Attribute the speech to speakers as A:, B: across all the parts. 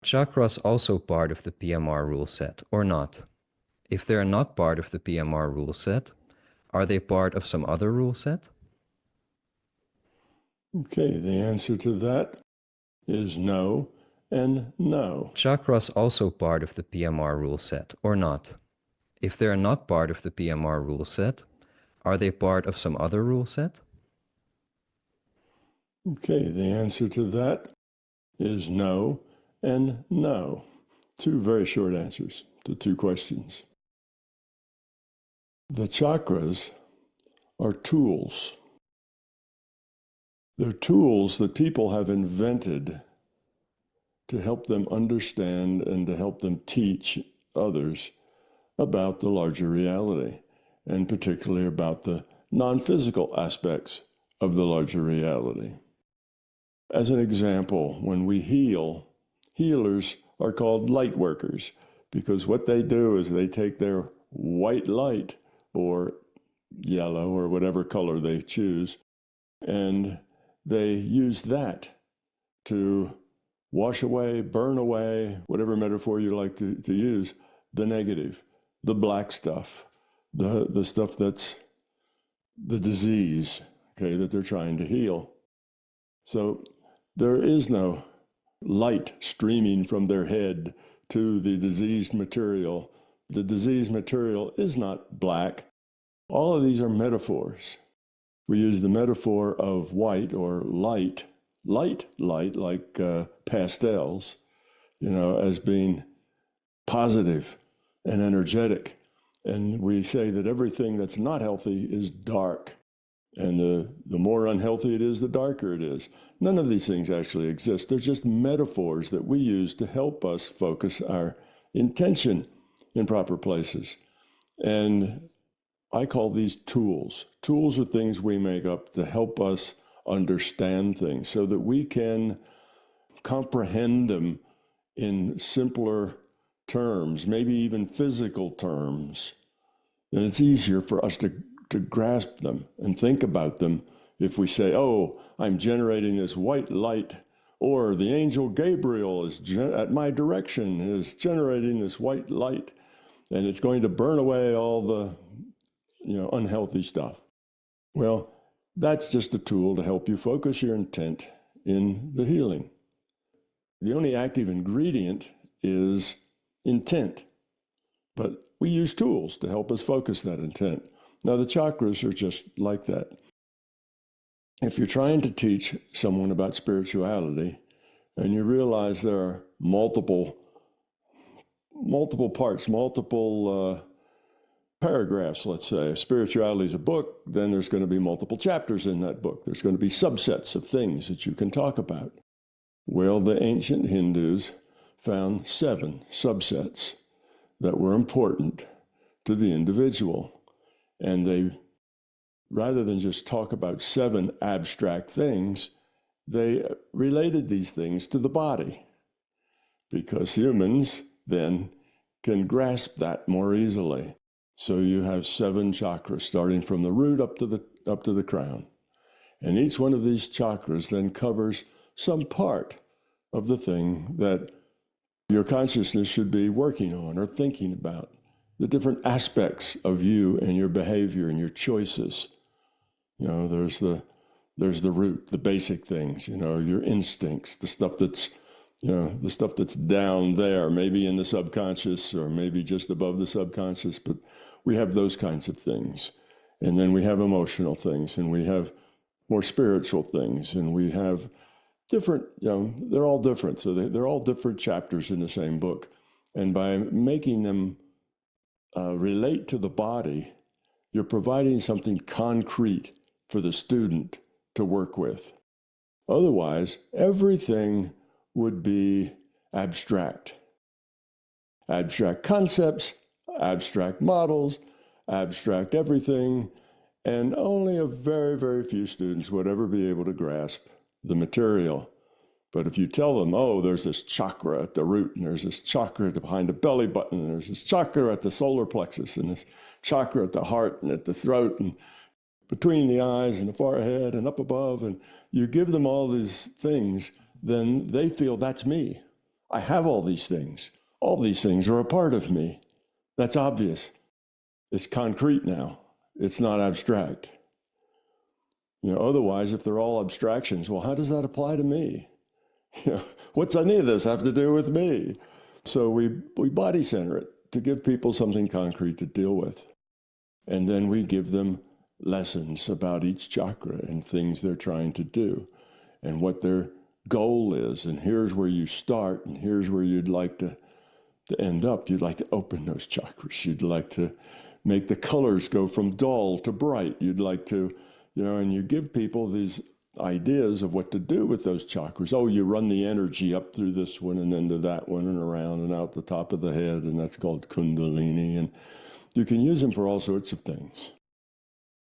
A: chakras also part of the PMR rule set or not? If they are not part of the PMR rule set, are they part of some other rule set?
B: Okay, the answer to that is no and no.
A: Chakras also part of the PMR rule set or not? If they are not part of the PMR rule set, are they part of some other rule set?
B: Okay, the answer to that is no and no. Two very short answers to two questions. The chakras are tools. They're tools that people have invented to help them understand and to help them teach others about the larger reality, and particularly about the non-physical aspects of the larger reality. As an example, when we heal, healers are called light workers because what they do is they take their white light or yellow or whatever color they choose, and they use that to wash away, burn away, whatever metaphor you like to use, the negative, the black stuff, the stuff that's the disease, okay, that they're trying to heal. So there is no light streaming from their head to the diseased material. The diseased material is not black. All of these are metaphors. We use the metaphor of white or light like pastels, as being positive and energetic. And we say that everything that's not healthy is dark. And the more unhealthy it is, the darker it is. None of these things actually exist. They're just metaphors that we use to help us focus our intention in proper places. And I call these tools. Tools are things we make up to help us understand things so that we can comprehend them in simpler terms, maybe even physical terms. And it's easier for us to grasp them and think about them if we say, oh, I'm generating this white light, or the angel Gabriel is at my direction is generating this white light, and it's going to burn away all the unhealthy stuff. Well, that's just a tool to help you focus your intent in the healing. The only active ingredient is intent, but we use tools to help us focus that intent. Now, the chakras are just like that. If you're trying to teach someone about spirituality and you realize there are multiple parts, multiple paragraphs, let's say. If spirituality is a book, then there's going to be multiple chapters in that book. There's going to be subsets of things that you can talk about. Well, the ancient Hindus found 7 subsets that were important to the individual. And they, rather than just talk about 7 abstract things, they related these things to the body, because humans then can grasp that more easily. So you have 7 chakras starting from the root up to the crown. And each one of these chakras then covers some part of the thing that your consciousness should be working on or thinking about, the different aspects of you and your behavior and your choices. There's the root, the basic things, your instincts, the stuff that's down there, maybe in the subconscious or maybe just above the subconscious, but we have those kinds of things. And then we have emotional things, and we have more spiritual things, and we have different, they're all different. So they're all different chapters in the same book. And by making them relate to the body, you're providing something concrete for the student to work with. Otherwise, everything would be abstract. Abstract concepts, abstract models, abstract everything, and only a very, very few students would ever be able to grasp the material. But if you tell them, oh, there's this chakra at the root, and there's this chakra behind the belly button, and there's this chakra at the solar plexus, and this chakra at the heart and at the throat, and between the eyes and the forehead and up above, and you give them all these things, then they feel that's me. I have all these things. All these things are a part of me. That's obvious. It's concrete now. It's not abstract. Otherwise, if they're all abstractions, well, how does that apply to me? What's any of this have to do with me? So we body center it to give people something concrete to deal with. And then we give them lessons about each chakra and things they're trying to do and what their goal is. And here's where you start, and here's where you'd like to end up. You'd like to open those chakras. You'd like to make the colors go from dull to bright. You'd like to, and you give people these ideas of what to do with those chakras. Oh, you run the energy up through this one and then to that one and around and out the top of the head, and that's called Kundalini. And you can use them for all sorts of things.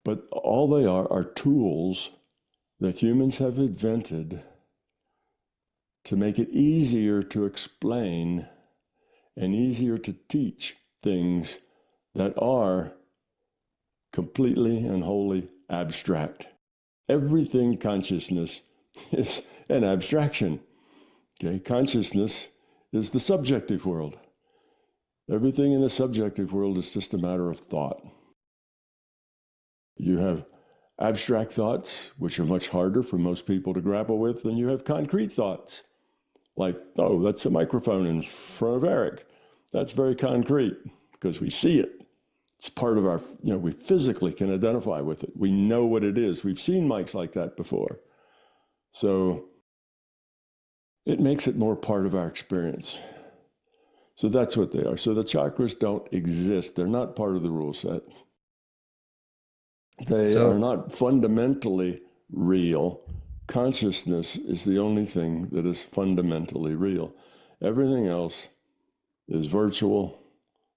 B: But all they are tools that humans have invented to make it easier to explain and easier to teach things that are completely and wholly abstract. Everything consciousness is an abstraction. Okay, consciousness is the subjective world. Everything in the subjective world is just a matter of thought. You have abstract thoughts, which are much harder for most people to grapple with, than you have concrete thoughts. Like, oh, that's a microphone in front of Eric. That's very concrete because we see it. It's part of our, we physically can identify with it. We know what it is. We've seen mics like that before. So it makes it more part of our experience. So that's what they are. So the chakras don't exist. They're not part of the rule set. They are not fundamentally real. Consciousness is the only thing that is fundamentally real. Everything else is virtual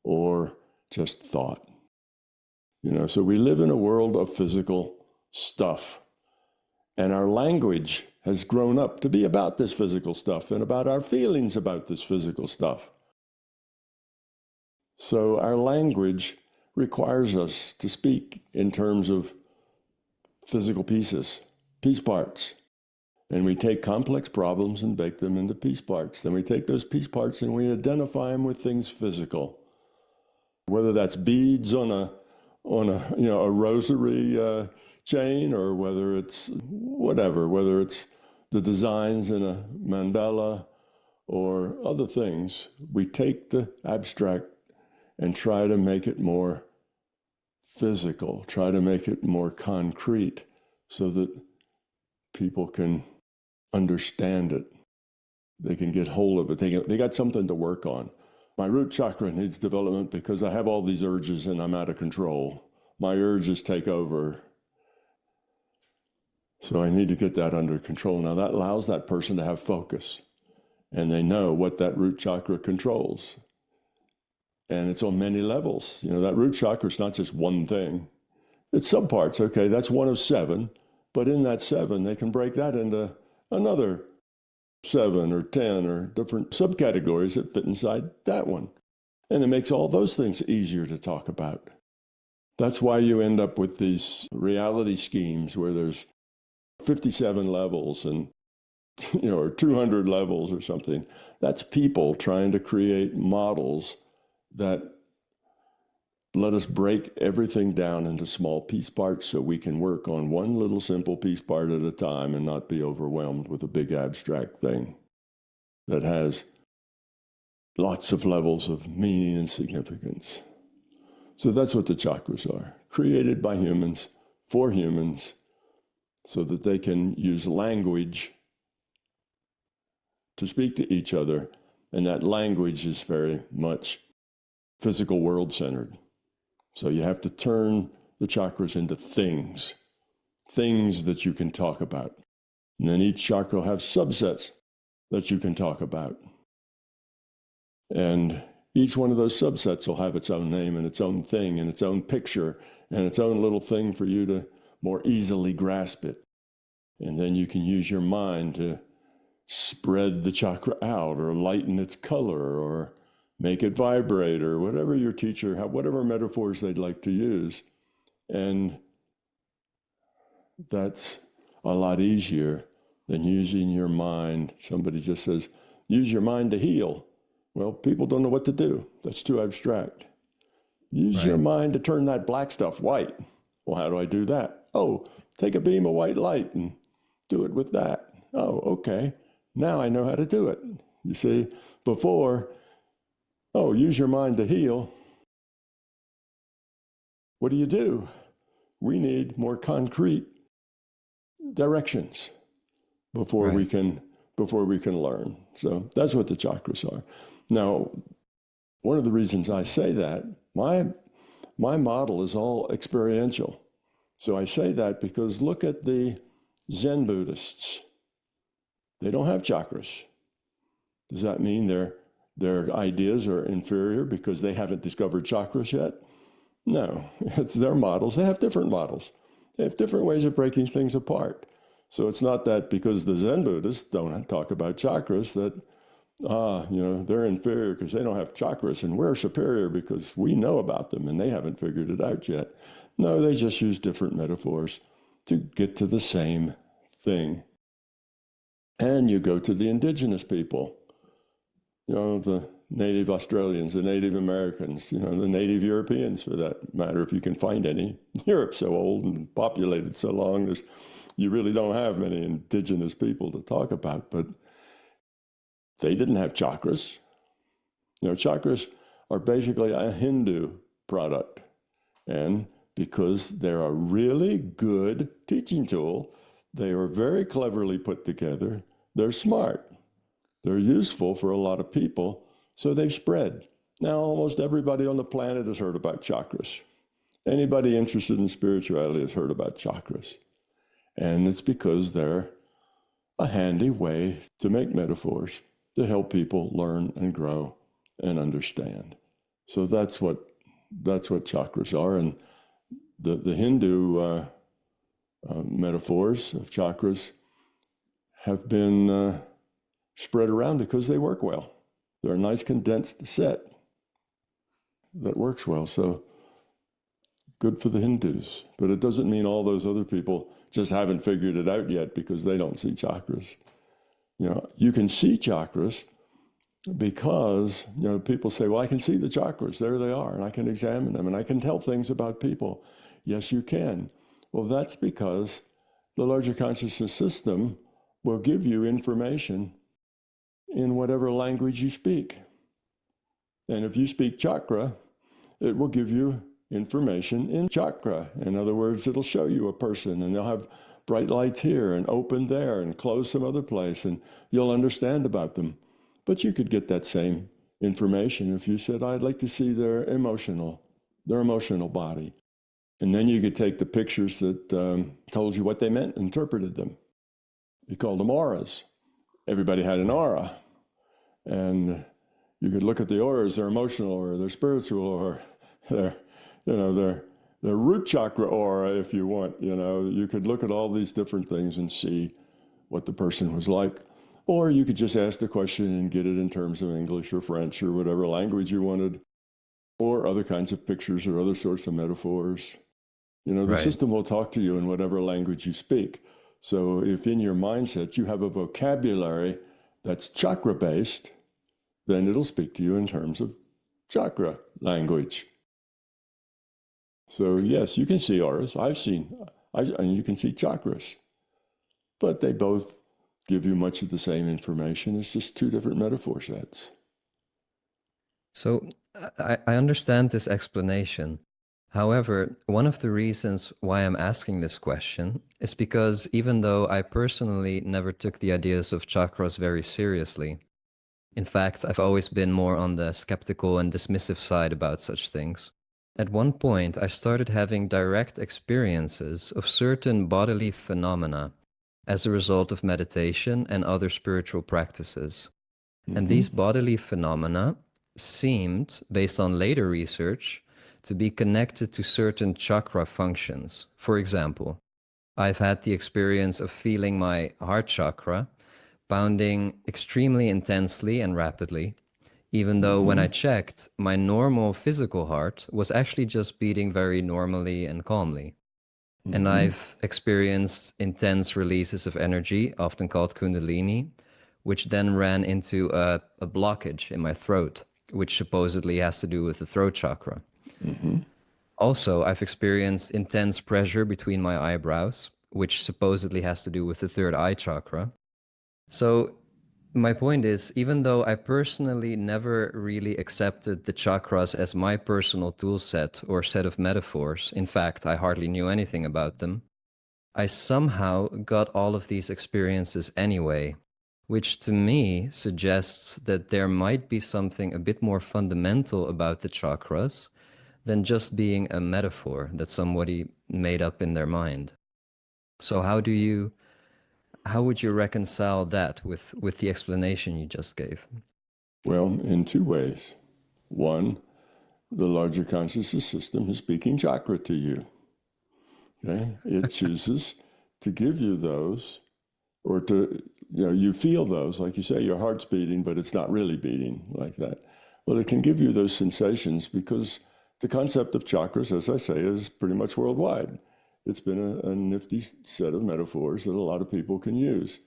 B: or just thought. So we live in a world of physical stuff. And our language has grown up to be about this physical stuff and about our feelings about this physical stuff. So our language requires us to speak in terms of physical pieces, piece parts. And we take complex problems and bake them into piece parts. Then we take those piece parts and we identify them with things physical. Whether that's beads on a rosary chain, or whether it's whatever, whether it's the designs in a mandala or other things, we take the abstract and try to make it more physical, try to make it more concrete so that people can understand it. They can get hold of it. They got something to work on. My root chakra needs development because I have all these urges and I'm out of control. My urges take over. So I need to get that under control. Now that allows that person to have focus, and they know what that root chakra controls. And it's on many levels. That root chakra is not just one thing. It's subparts. Okay, that's one of 7. But in that 7, they can break that into another 7 or 10 or different subcategories that fit inside that one. And it makes all those things easier to talk about. That's why you end up with these reality schemes where there's 57 levels and, or 200 levels or something. That's people trying to create models that let us break everything down into small piece parts so we can work on one little simple piece part at a time and not be overwhelmed with a big abstract thing that has lots of levels of meaning and significance. So that's what the chakras are, created by humans, for humans, so that they can use language to speak to each other. And that language is very much physical world centered. So you have to turn the chakras into things that you can talk about. And then each chakra will have subsets that you can talk about. And each one of those subsets will have its own name and its own thing and its own picture and its own little thing for you to more easily grasp it. And then you can use your mind to spread the chakra out or lighten its color or make it vibrate or whatever your teacher, whatever metaphors they'd like to use. And that's a lot easier than using your mind. Somebody just says, Use your mind to heal. Well, people don't know what to do. That's too abstract. Use your mind to turn that black stuff white. Well, how do I do that? Oh, take a beam of white light and do it with that. Oh, okay. Now I know how to do it. You see, before, oh, use your mind to heal. What do? We need more concrete directions before we can learn. So that's what the chakras are. Now, one of the reasons I say that, my model is all experiential. So I say that because look at the Zen Buddhists. They don't have chakras. Does that mean their ideas are inferior because they haven't discovered chakras yet? No, it's their models. They have different models. They have different ways of breaking things apart. So it's not that because the Zen Buddhists don't talk about chakras that, they're inferior because they don't have chakras and we're superior because we know about them and they haven't figured it out yet. No, they just use different metaphors to get to the same thing. And you go to the indigenous people, the native Australians, the Native Americans, the Native Europeans for that matter, if you can find any. Europe's so old and populated so long, you really don't have many indigenous people to talk about, but they didn't have chakras. Chakras are basically a Hindu product. And because they're a really good teaching tool, they are very cleverly put together. They're smart. They're useful for a lot of people, so they've spread. Now, almost everybody on the planet has heard about chakras. Anybody interested in spirituality has heard about chakras. And it's because they're a handy way to make metaphors to help people learn and grow and understand. So that's what chakras are. And the Hindu metaphors of chakras have been spread around because they work well. They're a nice condensed set that works well. So good for the Hindus. But it doesn't mean all those other people just haven't figured it out yet because they don't see chakras. You can see chakras because, people say, well, I can see the chakras. There they are. And I can examine them and I can tell things about people. Yes, you can. Well, that's because the larger consciousness system will give you information in whatever language you speak. And if you speak chakra, it will give you information in chakra. In other words, it'll show you a person and they'll have bright lights here and open there and close some other place and you'll understand about them. But you could get that same information if you said, I'd like to see their emotional body. And then you could take the pictures that told you what they meant, interpreted them. You called them auras. Everybody had an aura. And you could look at the auras, they're emotional or they're spiritual or they're root chakra aura if you want. You could look at all these different things and see what the person was like. Or you could just ask the question and get it in terms of English or French or whatever language you wanted, or other kinds of pictures or other sorts of metaphors. The system will talk to you in whatever language you speak. So if in your mindset you have a vocabulary that's chakra-based, then it'll speak to you in terms of chakra language. So yes, you can see auras. And you can see chakras. But they both give you much of the same information. It's just two different metaphor sets.
A: So I understand this explanation. However, one of the reasons why I'm asking this question is because even though I personally never took the ideas of chakras very seriously, in fact, I've always been more on the skeptical and dismissive side about such things. At one point, I started having direct experiences of certain bodily phenomena as a result of meditation and other spiritual practices. Mm-hmm. And these bodily phenomena seemed, based on later research, to be connected to certain chakra functions. For example, I've had the experience of feeling my heart chakra pounding extremely intensely and rapidly, even though when I checked, my normal physical heart was actually just beating very normally and calmly. Mm-hmm. And I've experienced intense releases of energy, often called kundalini, which then ran into a blockage in my throat, which supposedly has to do with the throat chakra.
B: Mm-hmm.
A: Also, I've experienced intense pressure between my eyebrows, which supposedly has to do with the third eye chakra. So my point is, even though I personally never really accepted the chakras as my personal tool set or set of metaphors, in fact, I hardly knew anything about them, I somehow got all of these experiences anyway, which to me suggests that there might be something a bit more fundamental about the chakras than just being a metaphor that somebody made up in their mind. So how would you reconcile that with the explanation you just gave?
B: Well, in two ways. One, the larger consciousness system is speaking chakra to you. Okay? It chooses to give you those, or to, you feel those, like you say, your heart's beating, but it's not really beating like that. Well, it can give you those sensations because the concept of chakras, as I say, is pretty much worldwide. It's been a nifty set of metaphors that a lot of people can use.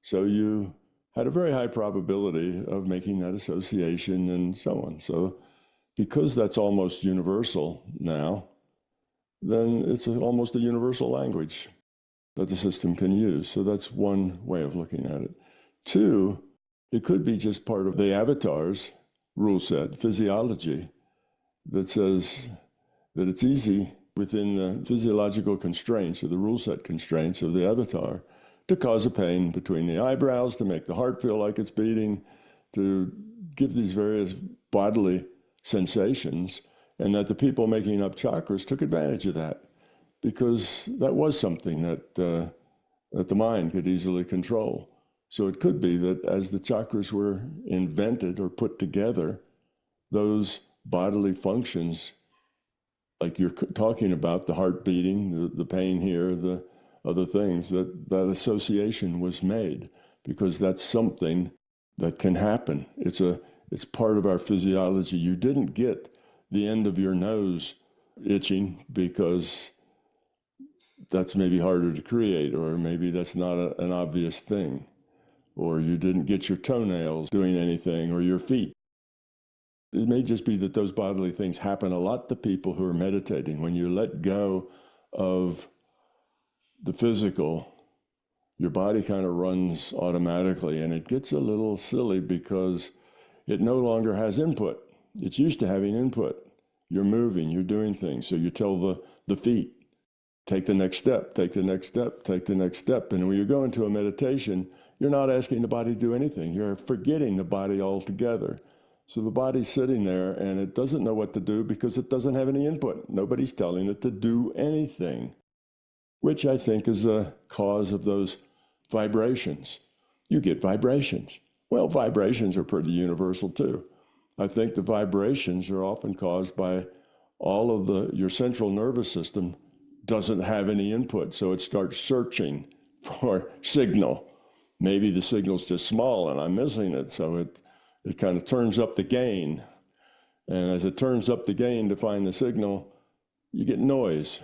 B: So you had a very high probability of making that association and so on. So because that's almost universal now, then it's almost a universal language that the system can use. So that's one way of looking at it. Two, it could be just part of the avatar's rule set, physiology, that says that it's easy within the physiological constraints or the rule set constraints of the avatar to cause a pain between the eyebrows, to make the heart feel like it's beating, to give these various bodily sensations, and that the people making up chakras took advantage of that because that was something that the mind could easily control. So it could be that as the chakras were invented or put together, those bodily functions, like you're talking about, the heart beating, the pain here, the other things, that association was made because that's something that can happen. It's part of our physiology. You didn't get the end of your nose itching because that's maybe harder to create, or maybe that's not an obvious thing, or you didn't get your toenails doing anything, or your feet. It may just be that those bodily things happen a lot to people who are meditating. When you let go of the physical, your body kind of runs automatically, and it gets a little silly because it no longer has input. It's used to having input. You're moving, you're doing things. So you tell the feet, take the next step, take the next step, take the next step. And when you go into a meditation, you're not asking the body to do anything. You're forgetting the body altogether. So the body's sitting there and it doesn't know what to do because it doesn't have any input. Nobody's telling it to do anything, which I think is a cause of those vibrations. You get vibrations. Well, vibrations are pretty universal too. I think the vibrations are often caused by all of your central nervous system doesn't have any input, so it starts searching for signal. Maybe the signal's just small and I'm missing it, so it kind of turns up the gain. And as it turns up the gain to find the signal, you get noise.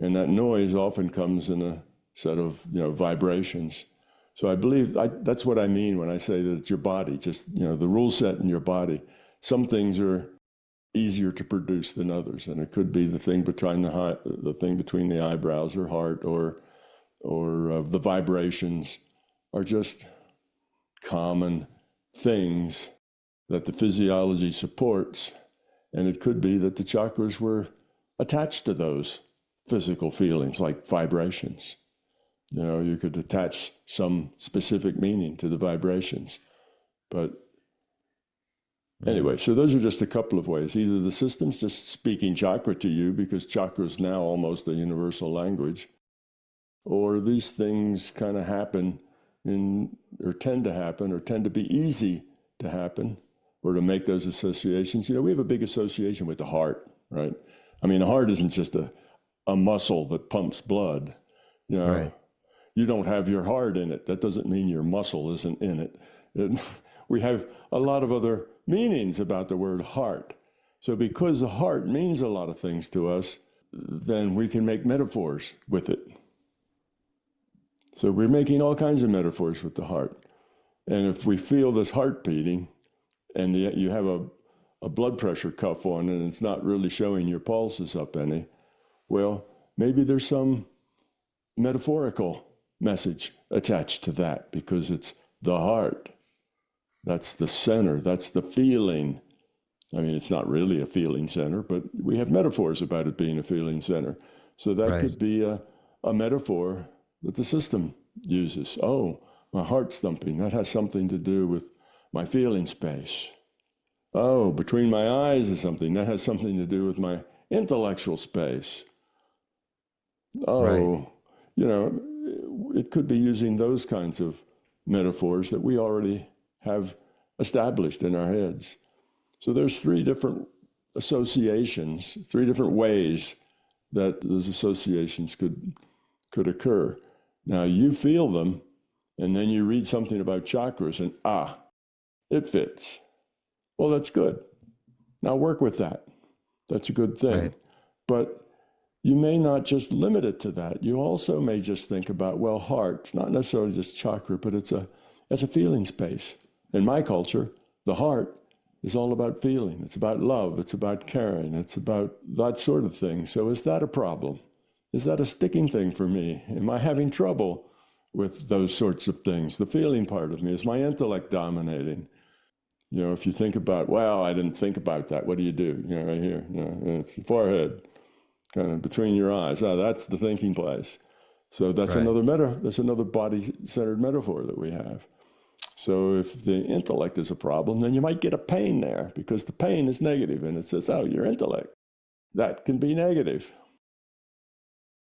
B: And that noise often comes in a set of vibrations. So I believe that's what I mean when I say that it's your body, just the rule set in your body. Some things are easier to produce than others, and it could be the thing between the eyebrows or heart, or the vibrations are just common things that the physiology supports, and it could be that the chakras were attached to those physical feelings like vibrations. You could attach some specific meaning to the vibrations. But anyway, so those are just a couple of ways. Either the system's just speaking chakra to you because chakra is now almost a universal language, or these things kind of happen or tend to be easy to happen, or to make those associations. We have a big association with the heart, right? I mean, the heart isn't just a muscle that pumps blood.
A: Right.
B: You don't have your heart in it. That doesn't mean your muscle isn't in it. We have a lot of other meanings about the word heart. So because the heart means a lot of things to us, then we can make metaphors with it. So we're making all kinds of metaphors with the heart. And if we feel this heart beating and you have a blood pressure cuff on and it's not really showing your pulses up any, well, maybe there's some metaphorical message attached to that because it's the heart. That's the center. That's the feeling. I mean, it's not really a feeling center, but we have metaphors about it being a feeling center. So that could be a metaphor that the system uses. Oh, my heart's thumping. That has something to do with my feeling space. Oh, between my eyes is something. That has something to do with my intellectual space. Oh, it could be using those kinds of metaphors that we already have established in our heads. So there's three different associations, three different ways that those associations could occur. Now you feel them, and then you read something about chakras and it fits. Well, that's good. Now work with that. That's a good thing.
A: Right.
B: But you may not just limit it to that. You also may just think about, well, heart, it's not necessarily just chakra, but it's a feeling space. In my culture, the heart is all about feeling. It's about love. It's about caring. It's about that sort of thing. So is that a problem? Is that a sticking thing for me? Am I having trouble with those sorts of things? The feeling part of me, is my intellect dominating? If you think about, well, I didn't think about that. What do? Right here, it's your forehead, kind of between your eyes. That's the thinking place. So that's another body-centered metaphor that we have. So if the intellect is a problem, then you might get a pain there because the pain is negative and it says, your intellect. That can be negative.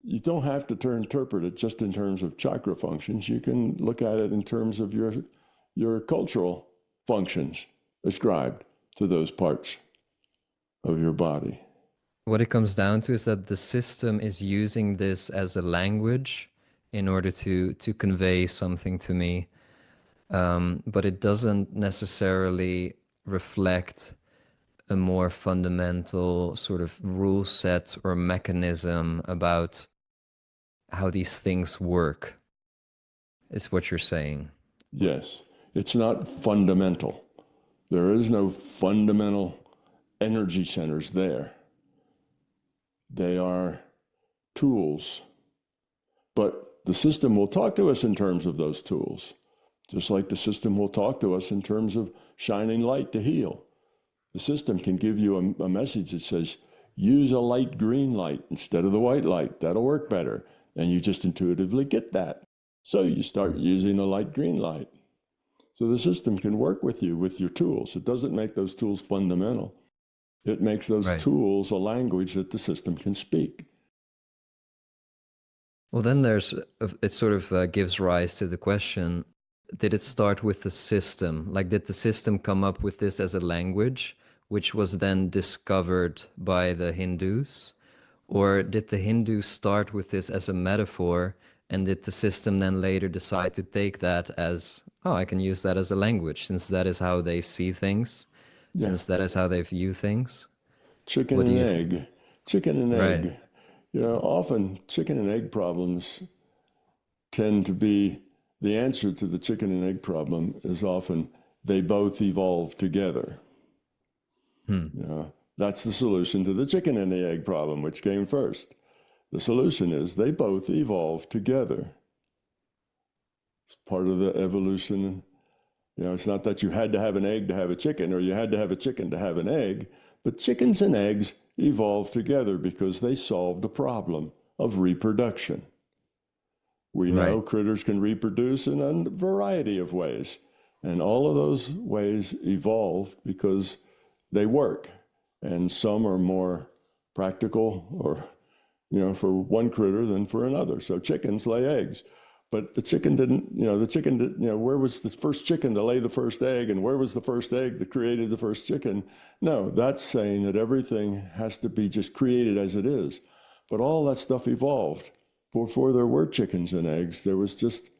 B: You don't have to interpret it just in terms of chakra functions. You can look at it in terms of your cultural functions ascribed to those parts of your body.
A: What it comes down to is that the system is using this as a language in order to convey something to me. But it doesn't necessarily reflect a more fundamental sort of rule set or mechanism about how these things work, is what you're saying.
B: Yes, it's not fundamental. There is no fundamental energy centers there. They are tools. But the system will talk to us in terms of those tools. Just like the system will talk to us in terms of shining light to heal. The system can give you a message that says, use a light green light instead of the white light. That'll work better. And you just intuitively get that. So you start using a light green light. So the system can work with you with your tools. It doesn't make those tools fundamental. It makes those tools a language that the system can speak.
A: Well, then it sort of gives rise to the question, did it start with the system? Like, did the system come up with this as a language, which was then discovered by the Hindus? Or did the Hindus start with this as a metaphor, and did the system then later decide to take that as, I can use that as a language, since that is how they see things, since that is how they view things?
B: Chicken and egg. Chicken and egg.
A: Right.
B: Often chicken and egg problems tend to be, the answer to the chicken and egg problem is often they both evolve together. That's the solution to the chicken and the egg problem, which came first. The solution is they both evolve together. It's part of the evolution. It's not that you had to have an egg to have a chicken, or you had to have a chicken to have an egg, but chickens and eggs evolved together because they solved a problem of reproduction. We know critters can reproduce in a variety of ways, and all of those ways evolved because they work, and some are more practical or, for one critter than for another. So chickens lay eggs, but the chicken didn't, where was the first chicken to lay the first egg, and where was the first egg that created the first chicken? No, that's saying that everything has to be just created as it is. But all that stuff evolved. Before there were chickens and eggs, there was just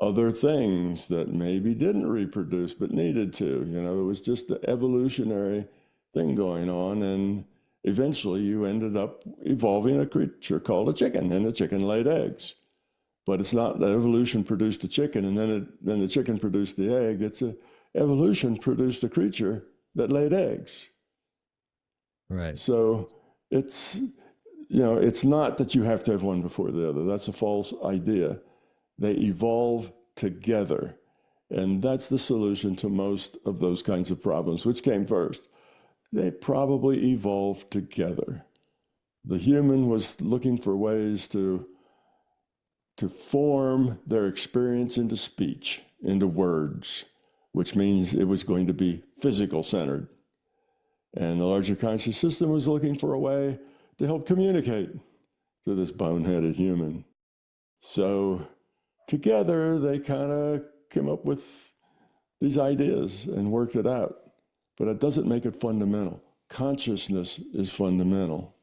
B: other things that maybe didn't reproduce but needed to. It was just the evolutionary thing going on, and eventually you ended up evolving a creature called a chicken, and the chicken laid eggs. But it's not that evolution produced a chicken and then the chicken produced the egg. Evolution produced a creature that laid eggs.
A: Right.
B: So it's not that you have to have one before the other. That's a false idea. They evolve together. And that's the solution to most of those kinds of problems. Which came first? They probably evolved together. The human was looking for ways to form their experience into speech, into words, which means it was going to be physical-centered. And the larger conscious system was looking for a way to help communicate to this boneheaded human. So together, they kind of came up with these ideas and worked it out. But it doesn't make it fundamental. Consciousness is fundamental.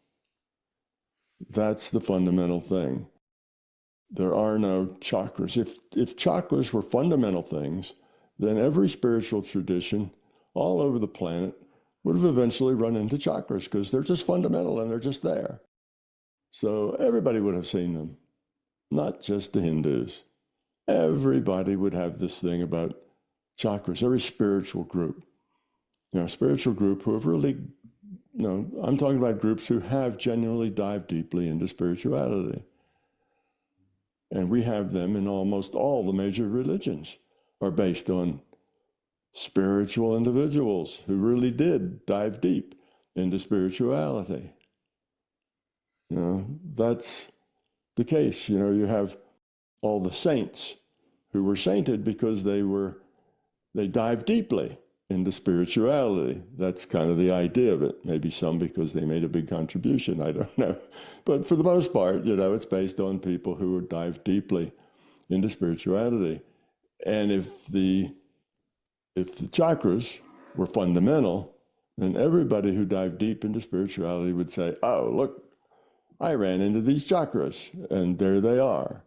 B: That's the fundamental thing. There are no chakras. If chakras were fundamental things, then every spiritual tradition all over the planet would have eventually run into chakras because they're just fundamental and they're just there. So everybody would have seen them, not just the Hindus. Everybody would have this thing about chakras, every spiritual group. Spiritual group who have really, I'm talking about groups who have genuinely dived deeply into spirituality. And we have them in almost all the major religions are based on spiritual individuals who really did dive deep into spirituality. That's the case. You have all the saints who were sainted because they dived deeply into spirituality. That's kind of the idea of it. Maybe some because they made a big contribution, I don't know. But for the most part, it's based on people who dive deeply into spirituality. And if the chakras were fundamental, then everybody who dived deep into spirituality would say, oh, look, I ran into these chakras, and there they are.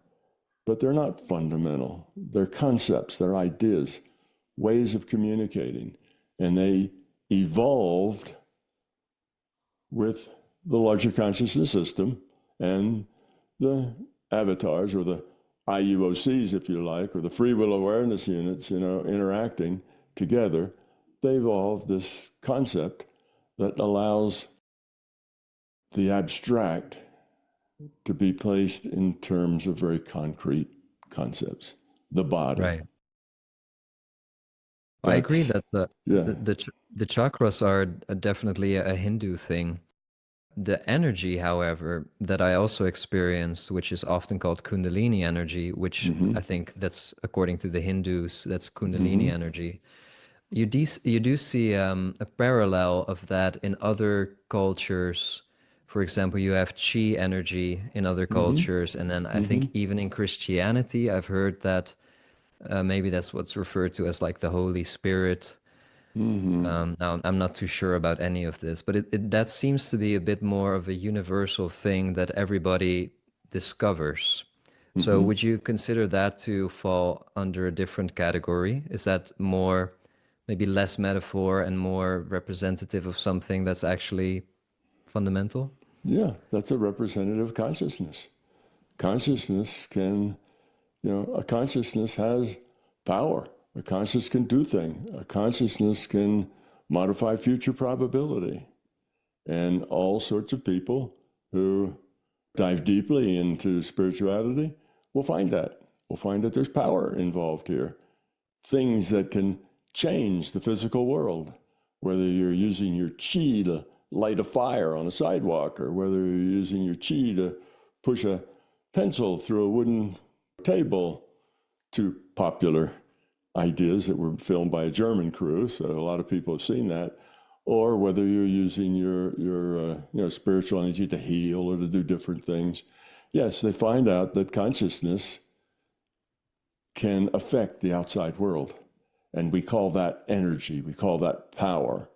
B: But they're not fundamental. They're concepts, they're ideas, ways of communicating, and they evolved with the larger consciousness system and the avatars, or the IUOCs, if you like, or the free will awareness units, interacting together. They evolved this concept that allows the abstract to be placed in terms of very concrete concepts, the body.
A: Right. I agree that the chakras are definitely a Hindu thing. The energy, however, that I also experience, which is often called Kundalini energy, which I think that's, according to the Hindus, that's Kundalini energy. You do see a parallel of that in other cultures. For example, you have chi energy in other cultures, and then I think even in Christianity, I've heard that maybe that's what's referred to as like the Holy Spirit. Now, I'm not too sure about any of this, but that seems to be a bit more of a universal thing that everybody discovers. So would you consider that to fall under a different category? Is that more, maybe less metaphor and more representative of something that's actually fundamental?
B: Yeah, that's a representative consciousness. Consciousness can, a consciousness has power. A consciousness can do things. A consciousness can modify future probability. And all sorts of people who dive deeply into spirituality will find that. We'll find that there's power involved here. Things that can change the physical world, whether you're using your chi to light a fire on a sidewalk, or whether you're using your chi to push a pencil through a wooden table. Two popular ideas that were filmed by a German crew, so a lot of people have seen that. Or whether you're using your spiritual energy to heal or to do different things. Yes, they find out that consciousness can affect the outside world. And we call that energy, we call that power.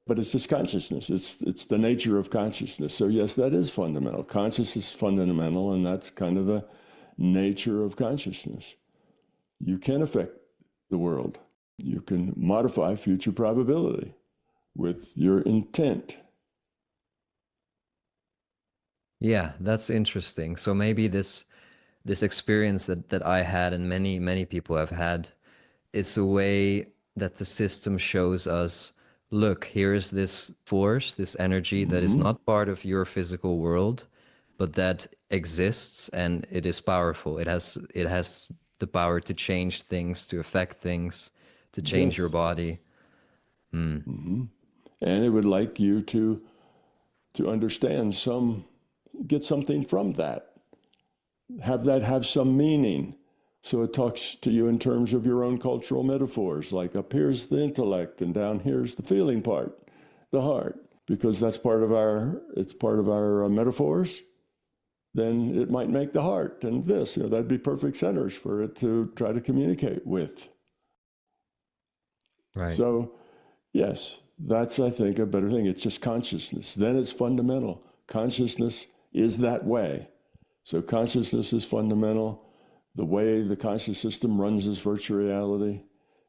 B: But it's just consciousness, it's the nature of consciousness. So yes, that is fundamental. Consciousness is fundamental, and that's kind of the nature of consciousness. You can affect the world. You can modify future probability with your intent.
A: Yeah, that's interesting. So maybe this this experience that I had and many people have had, it's a way that the system shows us, look, here's this force, this energy that is not part of your physical world, but that exists and it is powerful. It has the power to change things, to affect things, to change your body.
B: And it would like you to understand get something from that. Have some meaning. So it talks to you in terms of your own cultural metaphors, like up here's the intellect and down here's the feeling part, the heart, because that's part of our metaphors. Then it might make the heart and this, that'd be perfect centers for it to try to communicate with.
A: Right.
B: So, yes, that's, I think, a better thing. It's just consciousness. Then it's fundamental. Consciousness is that way. So consciousness is fundamental. The way the conscious system runs is virtual reality.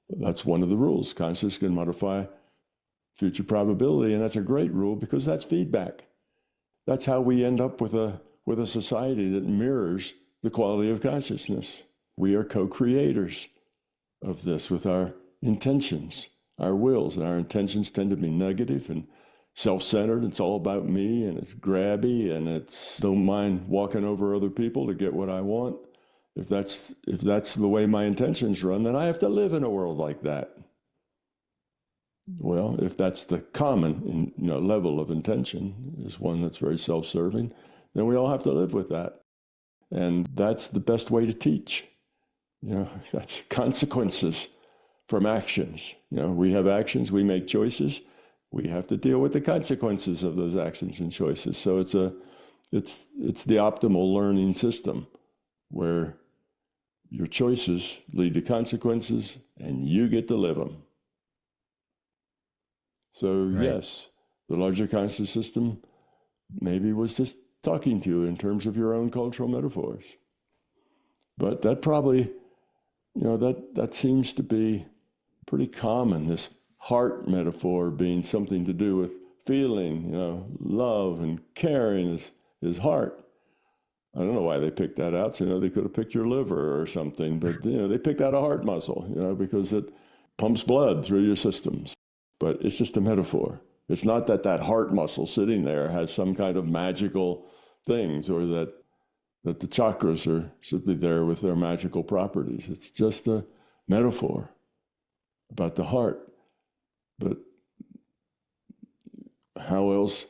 B: That's one of the rules. Consciousness can modify future probability, and that's a great rule because that's feedback. That's how we end up with a society that mirrors the quality of consciousness. We are co-creators of this with our intentions, our wills, and our intentions tend to be negative and self-centered. It's all about me, and it's grabby, and it's don't mind walking over other people to get what I want. If that's the way my intentions run, then I have to live in a world like that. Well, if that's the common level of intention is one that's very self-serving, then we all have to live with that. And that's the best way to teach. That's consequences from actions. We have actions, we make choices. We have to deal with the consequences of those actions and choices. So it's the optimal learning system where your choices lead to consequences and you get to live them. So right. Yes, the larger conscious system maybe was just talking to you in terms of your own cultural metaphors. But that probably, that seems to be pretty common, this heart metaphor being something to do with feeling, love and caring is heart. I don't know why they picked that out. They could have picked your liver or something, but they picked out a heart muscle, because it pumps blood through your systems. But it's just a metaphor. It's not that heart muscle sitting there has some kind of magical things, or that the chakras are simply there with their magical properties. It's just a metaphor about the heart. But how else,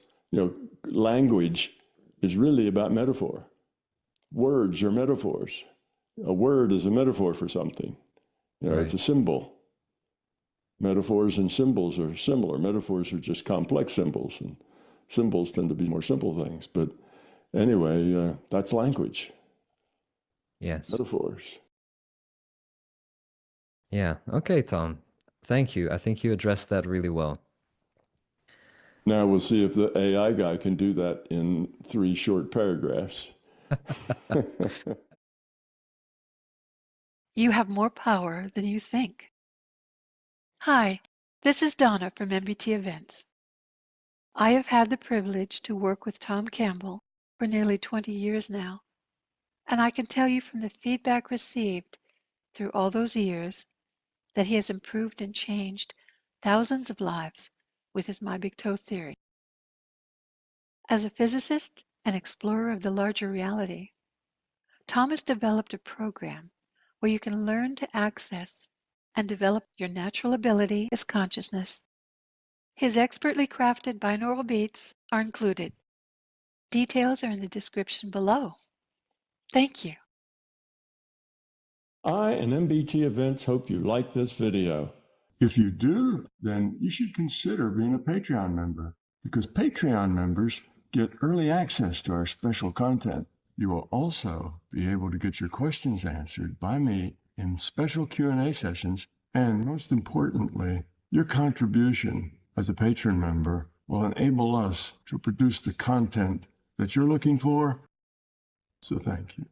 B: language is really about metaphor. Words are metaphors. A word is a metaphor for something. Right. It's a symbol. Metaphors and symbols are similar. Metaphors are just complex symbols, and symbols tend to be more simple things. But anyway, that's language.
A: Yes.
B: Metaphors.
A: Yeah. Okay, Tom. Thank you. I think you addressed that really well.
B: Now we'll see if the AI guy can do that in 3 short paragraphs.
C: You have more power than you think. Hi, this is Donna from MBT Events. I have had the privilege to work with Tom Campbell for nearly 20 years now, and I can tell you from the feedback received through all those years that he has improved and changed thousands of lives with his My Big Toe theory. As a physicist and explorer of the larger reality, Tom has developed a program where you can learn to access and develop your natural ability as consciousness. His expertly crafted binaural beats are included. Details are in the description below. Thank you.
B: I and MBT Events hope you like this video. If you do, then you should consider being a Patreon member, because Patreon members get early access to our special content. You will also be able to get your questions answered by me in special Q&A sessions, and most importantly, your contribution as a patron member will enable us to produce the content that you're looking for. So thank you.